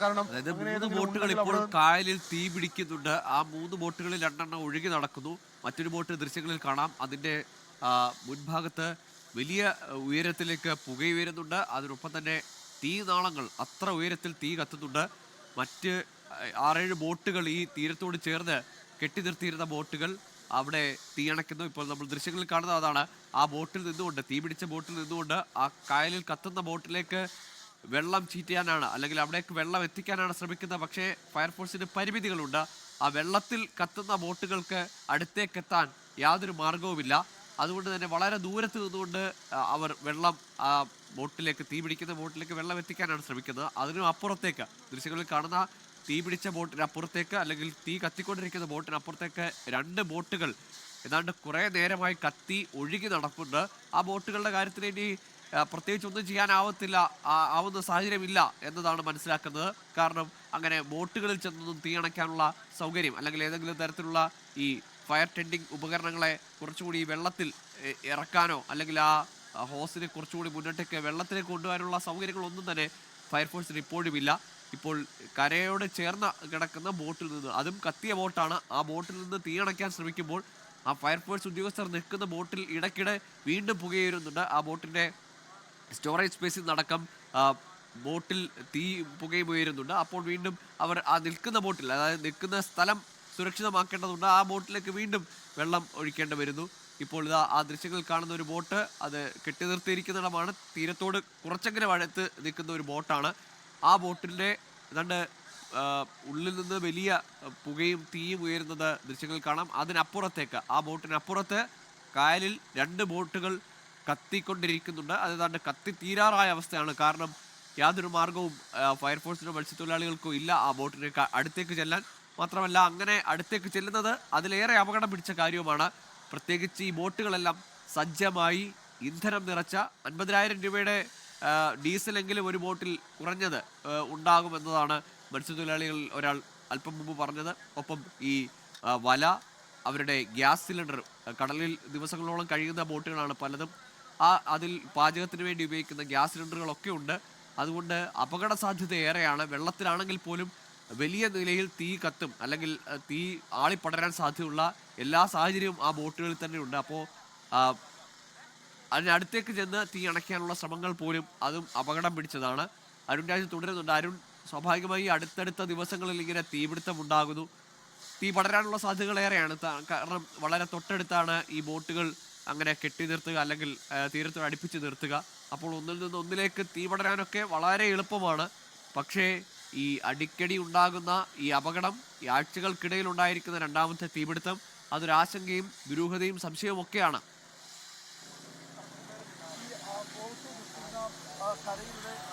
കാരണം അതായത് അങ്ങനെ 3 ഏതെങ്കിലും ബോട്ടുകൾ ഉണ്ടെങ്കിൽ ഇപ്പോൾ അവിടെ കായലിൽ തീ പിടിക്കുന്നുണ്ട്. ആ 3 ബോട്ടുകളിൽ 2 ഒഴുകി നടക്കുന്നു. മറ്റൊരു ബോട്ട് ദൃശ്യങ്ങളിൽ കാണാം. അതിന്റെ മുൻഭാഗത്ത് വലിയ ഉയരത്തിലേക്ക് പുകയുയരുന്നുണ്ട്. അതിനൊപ്പം തന്നെ തീനാളങ്ങൾ അത്ര ഉയരത്തിൽ തീ കത്തുന്നുണ്ട്. മറ്റ് 6-7 ബോട്ടുകൾ ഈ തീരത്തോട് ചേർന്ന് കെട്ടി നിർത്തിയിരുന്ന ബോട്ടുകൾ അവിടെ തീയണയ്ക്കുന്നു. ഇപ്പോൾ നമ്മൾ ദൃശ്യങ്ങളിൽ കാണുന്നത് അതാണ്. ആ ബോട്ടിൽ നിന്നുകൊണ്ട്, തീ പിടിച്ച ബോട്ടിൽ നിന്നുകൊണ്ട് ആ കായലിൽ കത്തുന്ന ബോട്ടിലേക്ക് വെള്ളം ചീറ്റാനാണ്, അല്ലെങ്കിൽ അവിടേക്ക് വെള്ളം എത്തിക്കാനാണ് ശ്രമിക്കുന്നത്. പക്ഷേ ഫയർഫോഴ്സിന് പരിമിതികളുണ്ട്. ആ വെള്ളത്തിൽ കത്തുന്ന ബോട്ടുകൾക്ക് അടുത്തേക്കെത്താൻ യാതൊരു മാർഗവുമില്ല. അതുകൊണ്ട് തന്നെ വളരെ ദൂരത്ത് നിന്നുകൊണ്ട് അവർ വെള്ളം ആ ബോട്ടിലേക്ക്, തീ പിടിക്കുന്ന ബോട്ടിലേക്ക് വെള്ളം എത്തിക്കാനാണ് ശ്രമിക്കുന്നത്. അതിനും അപ്പുറത്തേക്ക് ദൃശ്യങ്ങളിൽ കാണുന്ന തീ പിടിച്ച ബോട്ടിന് അപ്പുറത്തേക്ക്, അല്ലെങ്കിൽ തീ കത്തിക്കൊണ്ടിരിക്കുന്ന ബോട്ടിന് അപ്പുറത്തേക്ക് 2 ബോട്ടുകൾ ഏതാണ്ട് കുറേ നേരമായി കത്തി ഒഴുകി നടപ്പുണ്ട്. ആ ബോട്ടുകളുടെ കാര്യത്തിൽ ഇനി പ്രത്യേകിച്ച് ഒന്നും ചെയ്യാനാവത്തില്ല, ആവുന്ന സാഹചര്യമില്ല എന്നതാണ് മനസ്സിലാക്കുന്നത്. കാരണം അങ്ങനെ ബോട്ടുകളിൽ ചെന്നൊന്നും തീയണയ്ക്കാനുള്ള സൗകര്യം, അല്ലെങ്കിൽ ഏതെങ്കിലും തരത്തിലുള്ള ഈ ഫയർ ടെൻഡിങ് ഉപകരണങ്ങളെ കുറച്ചുകൂടി ഈ വെള്ളത്തിൽ ഇറക്കാനോ, അല്ലെങ്കിൽ ആ ഹോസിനെ കുറച്ചുകൂടി മുന്നോട്ടേക്ക് വെള്ളത്തിലേക്ക് കൊണ്ടുപോകാനുള്ള സൗകര്യങ്ങളൊന്നും തന്നെ ഫയർഫോഴ്സിന് ഇപ്പോഴുമില്ല. ഇപ്പോൾ കരയോട് ചേർന്ന് കിടക്കുന്ന ബോട്ടിൽ നിന്ന്, അതും കത്തിയ ബോട്ടാണ്, ആ ബോട്ടിൽ നിന്ന് തീയണയ്ക്കാൻ ശ്രമിക്കുമ്പോൾ ആ ഫയർഫോഴ്സ് ഉദ്യോഗസ്ഥർ നിൽക്കുന്ന ബോട്ടിൽ ഇടയ്ക്കിടെ വീണ്ടും പുകയേറുന്നുണ്ട്. ആ ബോട്ടിൻ്റെ സ്റ്റോറേജ് സ്പേസിൽ നടക്കം ബോട്ടിൽ തീ പുകയും ഉയരുന്നുണ്ട്. അപ്പോൾ വീണ്ടും അവർ ആ നിൽക്കുന്ന ബോട്ടിൽ, അതായത് നിൽക്കുന്ന സ്ഥലം സുരക്ഷിതമാക്കേണ്ടതുണ്ട്. ആ ബോട്ടിലേക്ക് വീണ്ടും വെള്ളം ഒഴിക്കേണ്ടി വരുന്നു. ഇപ്പോൾ ഇതാ ആ ദൃശ്യങ്ങളിൽ കാണുന്ന ഒരു ബോട്ട്, അത് കെട്ടി നിർത്തിയിരിക്കുന്നിടമാണ്. തീരത്തോട് കുറച്ചെങ്കിലും അടുത്ത് നിൽക്കുന്ന ഒരു ബോട്ടാണ്. ആ ബോട്ടിൻ്റെ ഏതാണ്ട് ഉള്ളിൽ നിന്ന് വലിയ പുകയും തീയും ഉയരുന്നത് ദൃശ്യങ്ങളിൽ കാണാം. അതിനപ്പുറത്തേക്ക്, ആ ബോട്ടിനപ്പുറത്ത് കായലിൽ 2 ബോട്ടുകൾ കത്തിക്കൊണ്ടിരിക്കുന്നുണ്ട്. അത് ഏതാണ്ട് കത്തി തീരാറായ അവസ്ഥയാണ്. കാരണം യാതൊരു മാർഗവും ഫയർഫോഴ്സിനോ മത്സ്യത്തൊഴിലാളികൾക്കോ ഇല്ല ആ ബോട്ടിന് അടുത്തേക്ക് ചെല്ലാൻ. മാത്രമല്ല, അങ്ങനെ അടുത്തേക്ക് ചെല്ലുന്നത് അതിലേറെ അപകടം പിടിച്ച കാര്യവുമാണ്. പ്രത്യേകിച്ച് ഈ ബോട്ടുകളെല്ലാം സജ്ജമായി ഇന്ധനം നിറച്ച 50,000 രൂപയുടെ ഡീസലെങ്കിലും ഒരു ബോട്ടിൽ കുറഞ്ഞത് ഉണ്ടാകുമെന്നതാണ് മത്സ്യത്തൊഴിലാളികൾ ഒരാൾ അല്പം മുമ്പ് പറഞ്ഞത്. ഒപ്പം ഈ വല, അവരുടെ ഗ്യാസ് സിലിണ്ടർ, കടലിൽ ദിവസങ്ങളോളം കഴിയുന്ന ബോട്ടുകളാണ് പലതും. അതിൽ പാചകത്തിന് വേണ്ടി ഉപയോഗിക്കുന്ന ഗ്യാസ് സിലിണ്ടറുകളൊക്കെ ഉണ്ട്. അതുകൊണ്ട് അപകട സാധ്യത ഏറെയാണ്. വെള്ളത്തിലാണെങ്കിൽ പോലും വലിയ നിലയിൽ തീ കത്തും, അല്ലെങ്കിൽ തീ ആളിപ്പടരാൻ സാധ്യതയുള്ള എല്ലാ സാഹചര്യവും ആ ബോട്ടുകളിൽ തന്നെ ഉണ്ട്. അപ്പോൾ അതിനടുത്തേക്ക് ചെന്ന് തീ അണയ്ക്കാനുള്ള ശ്രമങ്ങൾ പോലും അതും അപകടം പിടിച്ചതാണ്. അരുൺ രാജ് തുടരുന്നുണ്ട്. അരുൺ, സ്വാഭാവികമായി അടുത്തടുത്ത ദിവസങ്ങളിൽ ഇങ്ങനെ തീപിടുത്തം ഉണ്ടാകുന്നു. തീ പടരാനുള്ള സാധ്യതകൾ ഏറെയാണ്. കാരണം വളരെ തൊട്ടടുത്താണ് ഈ ബോട്ടുകൾ അങ്ങനെ കെട്ടി നിർത്തുക, അല്ലെങ്കിൽ തീരത്തോട് അടുപ്പിച്ച് നിർത്തുക. അപ്പോൾ ഒന്നിൽ നിന്ന് ഒന്നിലേക്ക് തീ പടരാനൊക്കെ വളരെ എളുപ്പമാണ്. പക്ഷേ ഈ അടിക്കടി ഉണ്ടാകുന്ന ഈ അപകടം, ഈ ആഴ്ചകൾക്കിടയിൽ ഉണ്ടായിരിക്കുന്ന 2ാമത്തെ തീപിടുത്തം, അതൊരാശങ്കയും ദുരൂഹതയും സംശയവും ഒക്കെയാണ്.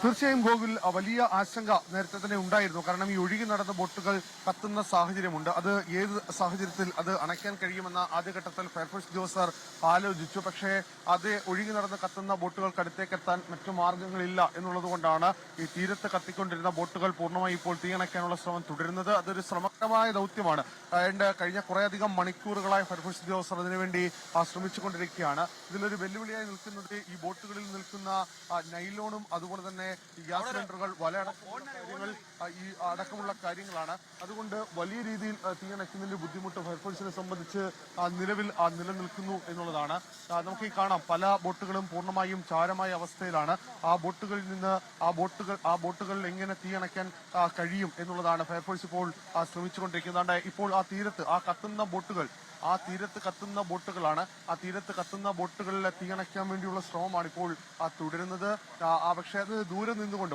തീർച്ചയായും ഗോകുൽ, വലിയ ആശങ്ക നേരത്തെ തന്നെ ഉണ്ടായിരുന്നു. കാരണം ഈ ഒഴുകി നടന്ന ബോട്ടുകൾ കത്തുന്ന സാഹചര്യമുണ്ട്. അത് ഏത് സാഹചര്യത്തിൽ അത് അണയ്ക്കാൻ കഴിയുമെന്ന ആദ്യഘട്ടത്തിൽ ഫയർഫോഴ്സ് ഉദ്യോഗസ്ഥർ ആലോചിച്ചു. പക്ഷേ അത് ഒഴുകി നടന്ന് കത്തുന്ന ബോട്ടുകൾക്ക് അടുത്തേക്കെത്താൻ മറ്റു മാർഗങ്ങളില്ല എന്നുള്ളത് കൊണ്ടാണ് ഈ തീരത്ത് കത്തിക്കൊണ്ടിരുന്ന ബോട്ടുകൾ പൂർണ്ണമായി ഇപ്പോൾ തീയണയ്ക്കാനുള്ള ശ്രമം തുടരുന്നത്. അതൊരു ശ്രമകരമായ ദൗത്യമാണ്. കഴിഞ്ഞ കുറേയധികം മണിക്കൂറുകളായി ഫയർഫോഴ്സ് ഉദ്യോഗസ്ഥർ അതിനുവേണ്ടി ശ്രമിച്ചുകൊണ്ടിരിക്കുകയാണ്. ഇതിലൊരു വെല്ലുവിളിയായി നിൽക്കുന്നത് ഈ ബോട്ടുകളിൽ നിൽക്കുന്ന നൈലോണും അതുപോലെ തന്നെ ഗ്യാസ് സിലിണ്ടറുകൾ, വല അടക്കമുള്ള കാര്യങ്ങൾ, ഈ അടക്കമുള്ള കാര്യങ്ങളാണ്. അതുകൊണ്ട് വലിയ രീതിയിൽ തീയണയ്ക്കുന്നതിന്റെ ബുദ്ധിമുട്ട് ഫയർഫോഴ്സിനെ സംബന്ധിച്ച് നിലവിൽ നിലനിൽക്കുന്നു എന്നുള്ളതാണ്. നമുക്ക് ഈ കാണാം, പല ബോട്ടുകളും പൂർണ്ണമായും ചാരമായ അവസ്ഥയിലാണ്. ആ ബോട്ടുകളിൽ എങ്ങനെ തീയണയ്ക്കാൻ കഴിയും എന്നുള്ളതാണ് ഫയർഫോഴ്സ് ഇപ്പോൾ ശ്രമിച്ചുകൊണ്ടിരിക്കുന്നത്. ഇപ്പോൾ ആ തീരത്ത് തീരത്ത് കത്തുന്ന ബോട്ടുകളാണ്. ആ തീരത്ത് കത്തുന്ന ബോട്ടുകളിലെ തീയണയ്ക്കാൻ വേണ്ടിയുള്ള ശ്രമമാണ് ഇപ്പോൾ തുടരുന്നത്. പക്ഷേ അത്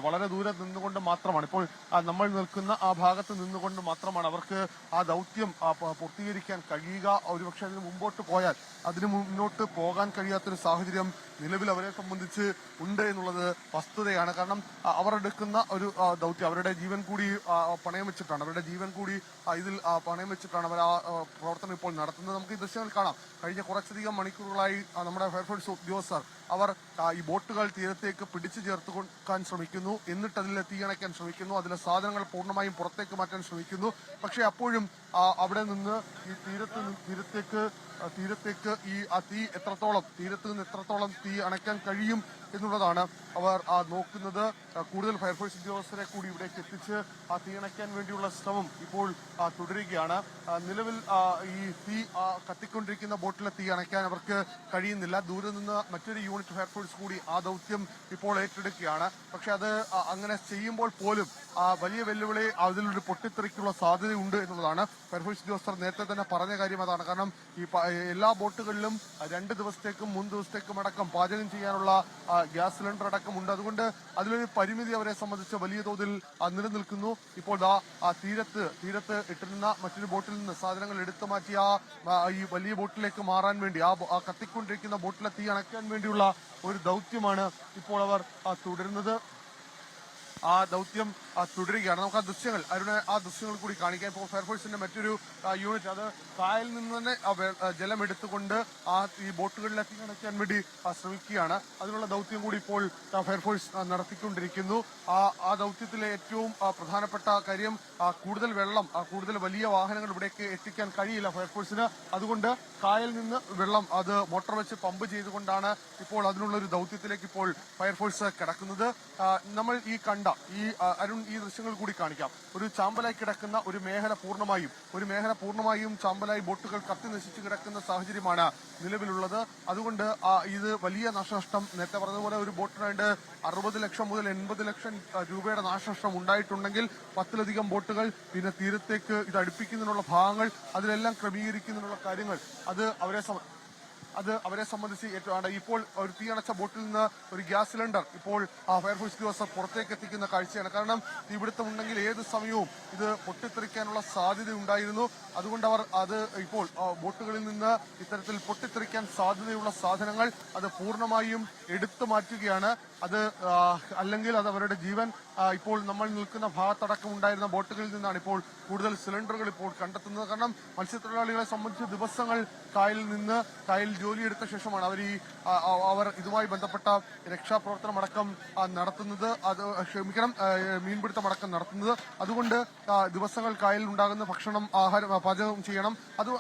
വളരെ ദൂരെ നിന്നുകൊണ്ട് മാത്രമാണ്, ഇപ്പോൾ നമ്മൾ നിൽക്കുന്ന ആ ഭാഗത്ത് നിന്നുകൊണ്ട് മാത്രമാണ് അവർക്ക് ആ ദൗത്യം പൂർത്തീകരിക്കാൻ കഴിയുക. ഒരുപക്ഷെ അതിന് മുന്നോട്ട് പോകാൻ കഴിയാത്തൊരു സാഹചര്യം നിലവിൽ അവരെ സംബന്ധിച്ച് ഉണ്ട് എന്നുള്ളത് വസ്തുതയാണ്. കാരണം അവർ എടുക്കുന്ന ഒരു ദൗത്യം, അവരുടെ ജീവൻ കൂടി പണയം വെച്ചിട്ടാണ് ഇതിൽ പണയം വെച്ചിട്ടാണ് അവർ ആ പ്രവർത്തനം ഇപ്പോൾ നടത്തുന്നത്. നമുക്ക് ഈ ദൃശ്യങ്ങൾ കാണാം. കഴിഞ്ഞ കുറച്ചധികം മണിക്കൂറുകളായി നമ്മുടെ ഫയർഫോഴ്സ് ഉദ്യോഗസ്ഥർ അവർ ഈ ബോട്ടുകൾ തീരത്തേക്ക് പിടിച്ചു ചേർത്തുക്കാൻ ശ്രമിക്കുന്നു. എന്നിട്ട് അതിൽ തീയണയ്ക്കാൻ ശ്രമിക്കുന്നു. അതിലെ സാധനങ്ങൾ പൂർണ്ണമായും പുറത്തേക്ക് മാറ്റാൻ ശ്രമിക്കുന്നു. പക്ഷേ അപ്പോഴും അവിടെ നിന്ന് ഈ തീരത്തേക്ക് തീരത്ത് നിന്ന് എത്രത്തോളം തീ തീ അണയ്ക്കാൻ കഴിയും എന്നുള്ളതാണ് അവർ നോക്കുന്നത്. കൂടുതൽ ഫയർഫോഴ്സ് ഉദ്യോഗസ്ഥരെ കൂടി ഇവിടേക്ക് എത്തിച്ച് ആ തീ അണയ്ക്കാൻ വേണ്ടിയുള്ള ശ്രമം ഇപ്പോൾ തുടരുകയാണ്. നിലവിൽ ഈ തീ കത്തിക്കൊണ്ടിരിക്കുന്ന ബോട്ടിലെ തീ അണയ്ക്കാൻ അവർക്ക് കഴിയുന്നില്ല. ദൂരെ നിന്ന് മറ്റൊരു യൂണിറ്റ് ഫയർഫോഴ്സ് കൂടി ആ ദൗത്യം ഇപ്പോൾ ഏറ്റെടുക്കുകയാണ്. പക്ഷെ അത് അങ്ങനെ ചെയ്യുമ്പോൾ പോലും വലിയ വെല്ലുവിളി, അതിലൊരു പൊട്ടിത്തെറിക്കുള്ള സാധ്യതയുണ്ട് എന്നുള്ളതാണ്. ഫയർഫോഴ്സ് ഉദ്യോഗസ്ഥർ നേരത്തെ തന്നെ പറഞ്ഞ കാര്യം അതാണ്. കാരണം ഈ എല്ലാ ബോട്ടുകളിലും 2 ദിവസത്തേക്കും 3 ദിവസത്തേക്കും അടക്കം പാചകം ചെയ്യാനുള്ള ഗ്യാസ് സിലിണ്ടർ അടക്കം ഉണ്ട്. അതുകൊണ്ട് അതിലൊരു പരിമിതി അവരെ സംബന്ധിച്ച് വലിയ തോതിൽ നിലനിൽക്കുന്നു. ഇപ്പോൾ തീരത്ത് ഇട്ടിരുന്ന മറ്റൊരു ബോട്ടിൽ നിന്ന് സാധനങ്ങൾ എടുത്തു മാറ്റി ഈ വലിയ ബോട്ടിലേക്ക് മാറാൻ വേണ്ടി ആ കത്തിക്കൊണ്ടിരിക്കുന്ന ബോട്ടിലെ തീ അണയ്ക്കാൻ വേണ്ടിയുള്ള ഒരു ദൗത്യമാണ് ഇപ്പോൾ അവർ തുടരുന്നത്. ആ ദൗത്യം തുടരുകയാണ്. നമുക്ക് ആ ദൃശ്യങ്ങൾ കൂടി കാണിക്കാം. ഇപ്പോൾ ഫയർഫോഴ്സിന്റെ മറ്റൊരു യൂണിറ്റ് അത് കായലിൽ നിന്ന് തന്നെ ജലം എടുത്തുകൊണ്ട് ഈ ബോട്ടുകളിലെ തീ അണയ്ക്കാൻ വേണ്ടി ശ്രമിക്കുകയാണ്. അതിനുള്ള ദൗത്യം കൂടി ഇപ്പോൾ ഫയർഫോഴ്സ് നടത്തിക്കൊണ്ടിരിക്കുന്നു. ആ ദൗത്യത്തിലെ ഏറ്റവും പ്രധാനപ്പെട്ട കാര്യം കൂടുതൽ വലിയ വാഹനങ്ങൾ ഇവിടേക്ക് എത്തിക്കാൻ കഴിയില്ല ഫയർഫോഴ്സിന്. അതുകൊണ്ട് കായലിൽ നിന്ന് വെള്ളം അത് മോട്ടോർ വെച്ച് പമ്പ് ചെയ്തുകൊണ്ടാണ് ഇപ്പോൾ അതിനുള്ള ഒരു ദൗത്യത്തിലേക്ക് ഇപ്പോൾ ഫയർഫോഴ്സ് കിടക്കുന്നത്. നമ്മൾ അരുൺ ഈ ദൃശ്യങ്ങൾ കൂടി കാണിക്കാം. ഒരു ചാമ്പലായി കിടക്കുന്ന ഒരു മേഖല പൂർണ്ണമായും ചാമ്പലായി ബോട്ടുകൾ കത്തി നശിച്ചു കിടക്കുന്ന സാഹചര്യമാണ് നിലവിലുള്ളത്. അതുകൊണ്ട് ഇത് വലിയ നാശനഷ്ടം, നേരത്തെ പറഞ്ഞതുപോലെ ഒരു ബോട്ടിനായിട്ട് 60 ലക്ഷം മുതൽ 80 ലക്ഷം രൂപയുടെ നാശനഷ്ടം ഉണ്ടായിട്ടുണ്ടെങ്കിൽ 10ലധികം ബോട്ടുകൾ, പിന്നെ തീരത്തേക്ക് ഇത് അടുപ്പിക്കുന്നതിനുള്ള ഭാഗങ്ങൾ, അതിലെല്ലാം ക്രമീകരിക്കുന്നതിനുള്ള കാര്യങ്ങൾ അത് അവരെ സംബന്ധിച്ച് ഏറ്റവും ഇപ്പോൾ ഒരു തീയണച്ച ബോട്ടിൽ നിന്ന് ഒരു ഗ്യാസ് സിലിണ്ടർ ഇപ്പോൾ ഫയർഫോഴ്സ് ഉദ്യോഗസ്ഥർ പുറത്തേക്ക് എത്തിക്കുന്ന കാഴ്ചയാണ്. കാരണം തീപിടുത്തം ഉണ്ടെങ്കിൽ ഏത് സമയവും ഇത് പൊട്ടിത്തെറിക്കാനുള്ള സാധ്യത ഉണ്ടായിരുന്നു. അതുകൊണ്ട് അവർ അത് ഇപ്പോൾ ബോട്ടുകളിൽ നിന്ന് ഇത്തരത്തിൽ പൊട്ടിത്തെറിക്കാൻ സാധ്യതയുള്ള സാധനങ്ങൾ അത് പൂർണ്ണമായും എടുത്തു മാറ്റുകയാണ്. അല്ലെങ്കിൽ അത് അവരുടെ ജീവൻ ഇപ്പോൾ നമ്മൾ നിൽക്കുന്ന ഭാഗത്തടക്കം ഉണ്ടായിരുന്ന ബോട്ടുകളിൽ നിന്നാണ് ഇപ്പോൾ കൂടുതൽ സിലിണ്ടറുകൾ ഇപ്പോൾ കണ്ടെത്തുന്നത്. കാരണം മത്സ്യത്തൊഴിലാളികളെ സംബന്ധിച്ച് ദിവസങ്ങൾ കായലിൽ ജോലിയെടുത്ത ശേഷമാണ് അവർ ഇതുമായി ബന്ധപ്പെട്ട രക്ഷാപ്രവർത്തനം അടക്കം നടത്തുന്നത്. മീൻപിടുത്തം അടക്കം നടത്തുന്നത്. അതുകൊണ്ട് ദിവസങ്ങൾ കായലിൽ ഉണ്ടാകുന്ന ഭക്ഷണം, ആഹാരം പാചകം ചെയ്യണം.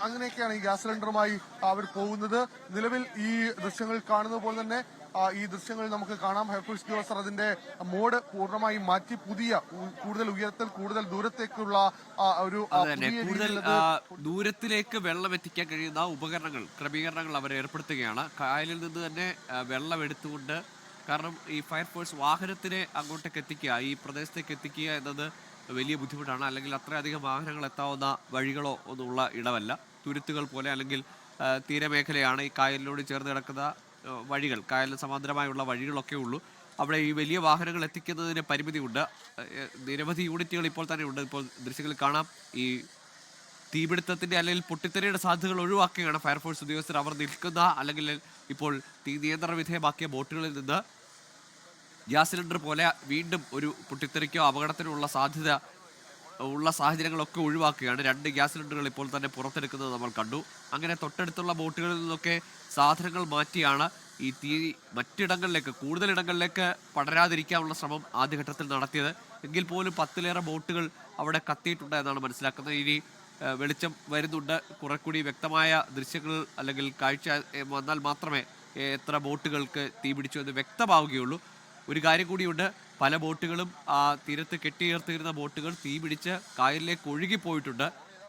അങ്ങനെയൊക്കെയാണ് ഈ ഗ്യാസ് സിലിണ്ടറുമായി അവർ പോകുന്നത്. നിലവിൽ ഈ ദൃശ്യങ്ങൾ കാണുന്നത് പോലെ തന്നെ ഈ ദൃശ്യങ്ങൾ നമുക്ക് കാണാം. ഫയർഫോഴ്സ് ഉദ്യോഗസ്ഥർ അതിന്റെ മോഡ് പൂർണ്ണമായും മാറ്റി കൂടുതൽ ഉയരത്തിൽ കൂടുതൽ ദൂരത്തേക്കുള്ള ദൂരത്തിലേക്ക് വെള്ളം എത്തിക്കാൻ കഴിയുന്ന ക്രമീകരണങ്ങൾ അവർ ഏർപ്പെടുത്തുകയാണ്. കായലിൽ നിന്ന് തന്നെ വെള്ളം എടുത്തുകൊണ്ട്, കാരണം ഈ ഫയർഫോഴ്സ് വാഹനത്തിനെ അങ്ങോട്ടേക്ക് എത്തിക്കുക, ഈ പ്രദേശത്തേക്ക് എത്തിക്കുക എന്നത് വലിയ ബുദ്ധിമുട്ടാണ്. അല്ലെങ്കിൽ അത്രയധികം വാഹനങ്ങൾ എത്താവുന്ന വഴികളോ ഒന്നുമുള്ള ഇടമല്ല. തുരുത്തുകൾ പോലെ അല്ലെങ്കിൽ തീരമേഖലയാണ്. ഈ കായലിനോട് ചേർന്ന് കിടക്കുന്ന വഴികൾ, കായലിന് സമാന്തരമായുള്ള വഴികളൊക്കെ ഉള്ളൂ. അവിടെ ഈ വലിയ വാഹനങ്ങൾ എത്തിക്കുന്നതിന് പരിമിതിയുണ്ട്. നിരവധി യൂണിറ്റുകൾ ഇപ്പോൾ തന്നെ ഉണ്ട്. ഇപ്പോൾ ദൃശ്യങ്ങളിൽ കാണാം. ഈ തീപിടുത്തത്തിന്റെ അല്ലെങ്കിൽ പൊട്ടിത്തെറിയുടെ സാധ്യതകൾ ഒഴിവാക്കുകയാണ് ഫയർഫോഴ്സ് ഉദ്യോഗസ്ഥർ. അവർ നിൽക്കുന്ന അല്ലെങ്കിൽ ഇപ്പോൾ തീ നിയന്ത്രണ വിധേയമാക്കിയ ബോട്ടുകളിൽ നിന്ന് ഗ്യാസ് സിലിണ്ടർ പോലെ വീണ്ടും ഒരു പൊട്ടിത്തെറിക്കോ അപകടത്തിനുള്ള സാഹചര്യങ്ങളൊക്കെ ഒഴിവാക്കുകയാണ്. 2 ഗ്യാസ് സിലിണ്ടറുകൾ ഇപ്പോൾ തന്നെ പുറത്തെടുക്കുന്നത് നമ്മൾ കണ്ടു. അങ്ങനെ തൊട്ടടുത്തുള്ള ബോട്ടുകളിൽ നിന്നൊക്കെ സാധനങ്ങൾ മാറ്റിയാണ് ഈ തീ കൂടുതലിടങ്ങളിലേക്ക് പടരാതിരിക്കാനുള്ള ശ്രമം ആദ്യഘട്ടത്തിൽ നടത്തിയത്. എങ്കിൽ പോലും 10ലേറെ ബോട്ടുകൾ അവിടെ കത്തിയിട്ടുണ്ട് എന്നാണ് മനസ്സിലാക്കുന്നത്. ഇനി വെളിച്ചം വരുന്നുണ്ട്. കുറെ കൂടി വ്യക്തമായ ദൃശ്യങ്ങൾ അല്ലെങ്കിൽ കാഴ്ച വന്നാൽ മാത്രമേ എത്ര ബോട്ടുകൾക്ക് തീ പിടിച്ചു എന്ന് വ്യക്തമാവുകയുള്ളൂ. ഒരു കാര്യം കൂടിയുണ്ട്. പല ബോട്ടുകളും തീരത്ത് കെട്ടിയുയർത്തിയിരുന്ന ബോട്ടുകൾ തീ പിടിച്ച് കായലിലേക്ക് ഒഴുകിപ്പോയിട്ടുണ്ട്.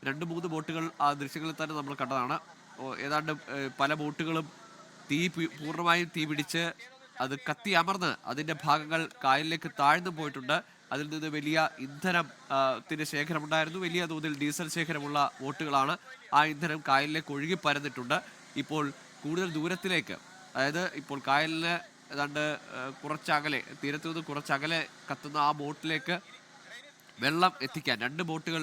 2-3 ബോട്ടുകൾ ആ ദൃശ്യങ്ങളിൽ തന്നെ നമ്മൾ കണ്ടതാണ്. ഏതാണ്ട് പല ബോട്ടുകളും പൂർണ്ണമായും തീ പിടിച്ച് അത് കത്തി അമർന്ന് അതിൻ്റെ ഭാഗങ്ങൾ കായലിലേക്ക് താഴ്ന്നു പോയിട്ടുണ്ട്. അതിൽ നിന്ന് വലിയ ഇന്ധനത്തിന്റെ ശേഖരമുണ്ടായിരുന്നു. വലിയ തോതിൽ ഡീസൽ ശേഖരമുള്ള ബോട്ടുകളാണ്. ആ ഇന്ധനം കായലിലേക്ക് ഒഴുകി പരന്നിട്ടുണ്ട്. ഇപ്പോൾ കൂടുതൽ ദൂരത്തിലേക്ക്, അതായത് ഇപ്പോൾ കായലിന് ഏതാണ്ട് കുറച്ചകലെ, തീരത്തു നിന്ന് കുറച്ചകലെ കത്തുന്ന ആ ബോട്ടിലേക്ക് വെള്ളം എത്തിക്കാൻ 2 ബോട്ടുകൾ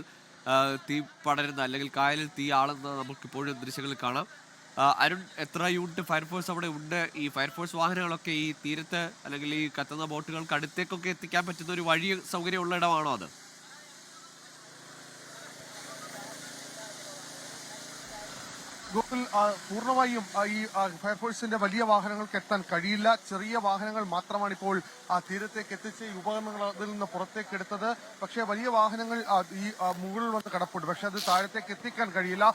തീ പടരുന്ന അല്ലെങ്കിൽ കായലിൽ തീ ആളുന്നത് നമുക്കിപ്പോഴും ദൃശ്യങ്ങളിൽ കാണാം. അരുൺ, എത്ര യൂണിറ്റ് ഫയർഫോഴ്സ് അവിടെ ഉണ്ട്? ഈ ഫയർഫോഴ്സ് വാഹനങ്ങളൊക്കെ ഈ തീരത്ത് അല്ലെങ്കിൽ ഈ കത്തുന്ന ബോട്ടുകൾക്ക് അടുത്തേക്കൊക്കെ എത്തിക്കാൻ പറ്റുന്ന ഒരു വഴി സൗകര്യമുള്ള ഇടമാണോ അത്? പൂർണ്ണമായും ഈ ഫയർഫോഴ്സിന്റെ വലിയ വാഹനങ്ങൾക്ക് എത്താൻ കഴിയില്ല. ചെറിയ വാഹനങ്ങൾ മാത്രമാണ് ഇപ്പോൾ തീരത്തേക്ക് എത്തിച്ച് ഈ ഉപകരണങ്ങൾ അതിൽ നിന്ന് പുറത്തേക്ക് എടുത്തത്. പക്ഷേ വലിയ വാഹനങ്ങൾ ഈ മുകളിൽ വന്ന് കിടപ്പുണ്ട്. പക്ഷെ അത് താഴത്തേക്ക് എത്തിക്കാൻ കഴിയില്ല.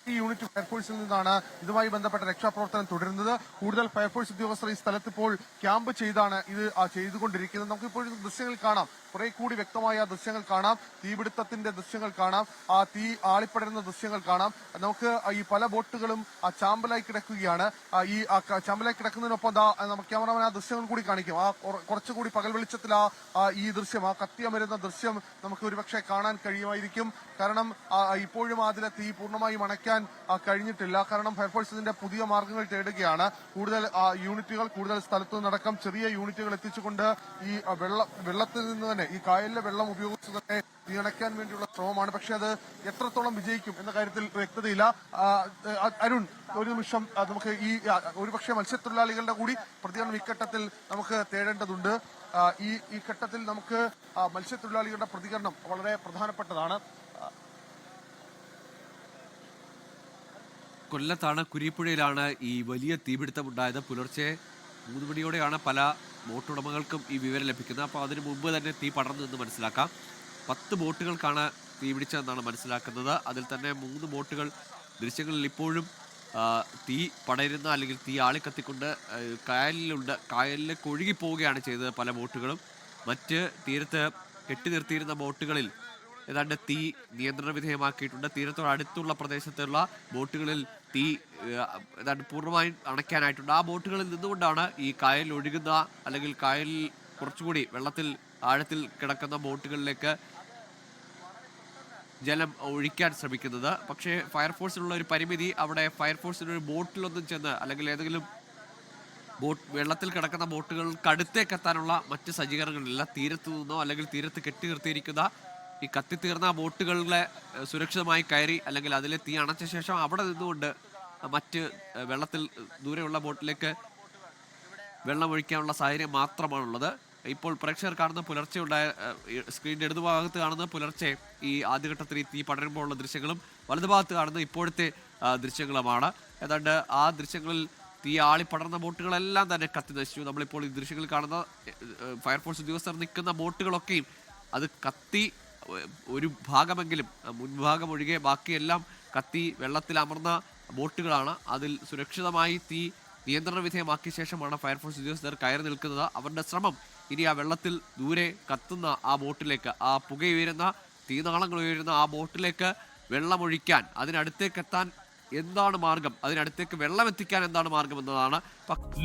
ഈ യൂണിറ്റ് ഫയർഫോഴ്സിൽ നിന്നാണ് ഇതുമായി ബന്ധപ്പെട്ട രക്ഷാപ്രവർത്തനം തുടരുന്നത്. കൂടുതൽ ഫയർഫോഴ്സ് ഉദ്യോഗസ്ഥർ ഈ സ്ഥലത്ത് ഇപ്പോൾ ക്യാമ്പ് ചെയ്താണ് ഇത് ചെയ്തുകൊണ്ടിരിക്കുന്നത്. നമുക്കിപ്പോൾ ദൃശ്യങ്ങൾ കാണാം, കുറെ കൂടി വ്യക്തമായ ദൃശ്യങ്ങൾ കാണാം, തീപിടുത്തത്തിന്റെ ദൃശ്യങ്ങൾ കാണാം, ആ തീ ആളിപ്പടരുന്ന ദൃശ്യങ്ങൾ കാണാം. നമുക്ക് ഈ പല ബോട്ടുകളും ചാമ്പലായി കിടക്കുകയാണ്. ഈ ചാമ്പലായി കിടക്കുന്നതിനൊപ്പം നമുക്ക് ക്യാമറമാൻ ആ ദൃശ്യങ്ങൾ കൂടി കാണിക്കും. ആ കുറച്ചുകൂടി പകൽ വെളിച്ചത്തിൽ ഈ ദൃശ്യം, ആ കത്തിയമരുന്ന ദൃശ്യം നമുക്ക് ഒരുപക്ഷെ കാണാൻ കഴിയുമായിരിക്കും. കാരണം ഇപ്പോഴും അതിലെ തീ പൂർണ്ണമായും അണയ്ക്കാൻ കഴിഞ്ഞിട്ടില്ല. കാരണം ഫയർഫോഴ്സ് ഇതിന്റെ പുതിയ മാർഗങ്ങൾ തേടുകയാണ്. കൂടുതൽ യൂണിറ്റുകൾ, കൂടുതൽ സ്ഥലത്തു നിന്നടക്കം ചെറിയ യൂണിറ്റുകൾ എത്തിച്ചുകൊണ്ട് ഈ വെള്ളത്തിൽ നിന്ന് തന്നെ, ഈ കായലിലെ വെള്ളം ഉപയോഗിച്ച് തന്നെ തീയണയ്ക്കാൻ വേണ്ടിയുള്ള ശ്രമമാണ്. പക്ഷെ അത് എത്രത്തോളം വിജയിക്കും എന്ന കാര്യത്തിൽ വ്യക്തതയില്ല. അരുൺ, ഒരു നിമിഷം നമുക്ക് ഒരുപക്ഷെ മത്സ്യത്തൊഴിലാളികളുടെ കൂടി പ്രതികരണം ഇക്കട്ടത്തിൽ നമുക്ക് തേടേണ്ടതുണ്ട്. ഈ ഘട്ടത്തിൽ നമുക്ക് മത്സ്യത്തൊഴിലാളികളുടെ പ്രതികരണം വളരെ പ്രധാനപ്പെട്ടതാണ്. കൊല്ലത്താണ്, കുരിപ്പുഴയിലാണ് ഈ വലിയ തീപിടുത്തമുണ്ടായത്. പുലർച്ചെ 3 മണിയോടെയാണ് പല ബോട്ടുടമകൾക്കും ഈ വിവരം ലഭിക്കുന്നത്. അപ്പോൾ അതിന് മുമ്പ് തന്നെ തീ പടർന്നു എന്ന് മനസ്സിലാക്കാം. 10 ബോട്ടുകൾക്കാണ് തീപിടിച്ചതെന്നാണ് മനസ്സിലാക്കുന്നത്. അതിൽ തന്നെ 3 ബോട്ടുകൾ ദൃശ്യങ്ങളിൽ ഇപ്പോഴും തീ പടരുന്ന അല്ലെങ്കിൽ തീ ആളിക്കത്തിക്കൊണ്ട് കായലിലുണ്ട്. കായലിലേക്ക് ഒഴുകി പോവുകയാണ് ചെയ്തത് പല ബോട്ടുകളും. മറ്റ് തീരത്ത് കെട്ടി നിർത്തിയിരുന്ന ബോട്ടുകളിൽ ഏതാണ്ട് തീ നിയന്ത്രണ വിധേയമാക്കിയിട്ടുണ്ട്. തീരത്തോട് അടുത്തുള്ള പ്രദേശത്തുള്ള ബോട്ടുകളിൽ തീ ഏതാണ്ട് പൂർണ്ണമായും അണയ്ക്കാനായിട്ടുണ്ട്. ആ ബോട്ടുകളിൽ നിന്നുകൊണ്ടാണ് ഈ കായലിൽ ഒഴുകുന്ന അല്ലെങ്കിൽ കായലിൽ കുറച്ചുകൂടി വെള്ളത്തിൽ ആഴത്തിൽ കിടക്കുന്ന ബോട്ടുകളിലേക്ക് ജലം ഒഴിക്കാൻ ശ്രമിക്കുന്നത്. പക്ഷേ ഫയർഫോഴ്സിനുള്ള ഒരു പരിമിതി, അവിടെ ഫയർഫോഴ്സിന് ഒരു ബോട്ടിലൊന്നും ചെന്ന് അല്ലെങ്കിൽ ഏതെങ്കിലും വെള്ളത്തിൽ കിടക്കുന്ന ബോട്ടുകൾക്ക് അടുത്തേക്ക് എത്താനുള്ള മറ്റ് സജ്ജീകരണങ്ങളില്ല. തീരത്തു നിന്നോ അല്ലെങ്കിൽ തീരത്ത് കെട്ടി നിർത്തിയിരിക്കുന്ന ഈ കത്തിത്തീർന്ന ബോട്ടുകളെ സുരക്ഷിതമായി കയറി അല്ലെങ്കിൽ അതിലെ തീ അണച്ച ശേഷം അവിടെ നിന്നുകൊണ്ട് മറ്റ് വെള്ളത്തിൽ ദൂരെയുള്ള ബോട്ടിലേക്ക് വെള്ളമൊഴിക്കാനുള്ള സാഹചര്യം മാത്രമാണുള്ളത്. ഇപ്പോൾ പ്രേക്ഷകർ കാണുന്ന പുലർച്ചെ ഉണ്ടായ സ്ക്രീനിൻ്റെ ഇടതുഭാഗത്ത് കാണുന്ന പുലർച്ചെ ഈ ആദ്യഘട്ടത്തിൽ ഈ തീ പടരുമ്പോൾ ഉള്ള ദൃശ്യങ്ങളും വലതുഭാഗത്ത് കാണുന്ന ഇപ്പോഴത്തെ ദൃശ്യങ്ങളുമാണ്. ഏതാണ്ട് ആ ദൃശ്യങ്ങളിൽ തീ ആളിപ്പടർന്ന ബോട്ടുകളെല്ലാം തന്നെ കത്തി നശിച്ചു. നമ്മളിപ്പോൾ ഈ ദൃശ്യങ്ങളിൽ കാണുന്ന ഫയർഫോഴ്സ് ഉദ്യോഗസ്ഥർ നിൽക്കുന്ന ബോട്ടുകളൊക്കെയും അത് കത്തി ഒരു ഭാഗമെങ്കിലും മുൻഭാഗം ഒഴികെ ബാക്കിയെല്ലാം കത്തി വെള്ളത്തിൽ അമർന്ന ബോട്ടുകളാണ്. അതിൽ സുരക്ഷിതമായി തീ നിയന്ത്രണ വിധേയമാക്കിയ ശേഷമാണ് ഫയർഫോഴ്സ് ഉദ്യോഗസ്ഥർ കയറി നിൽക്കുന്നത്. അവരുടെ ശ്രമം ഇനി ആ വെള്ളത്തിൽ ദൂരെ കത്തുന്ന ആ ബോട്ടിലേക്ക്, ആ പുകയുയരുന്ന തീനാളങ്ങൾ ഉയരുന്ന ആ ബോട്ടിലേക്ക് വെള്ളമൊഴിക്കാൻ, അതിനടുത്തേക്ക് എത്താൻ എന്താണ് മാർഗം, അതിനടുത്തേക്ക് വെള്ളം എത്തിക്കാൻ എന്താണ് മാർഗം എന്നതാണ്.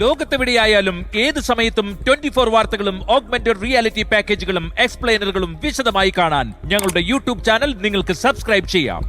ലോകത്തെവിടെയായാലും ഏത് സമയത്തും 24 വാർത്തകളും ഓഗ്മെന്റഡ് റിയാലിറ്റി പാക്കേജുകളും എക്സ്പ്ലെയിനറുകളും വിശദമായി കാണാൻ ഞങ്ങളുടെ യൂട്യൂബ് ചാനൽ നിങ്ങൾക്ക് സബ്സ്ക്രൈബ് ചെയ്യാം.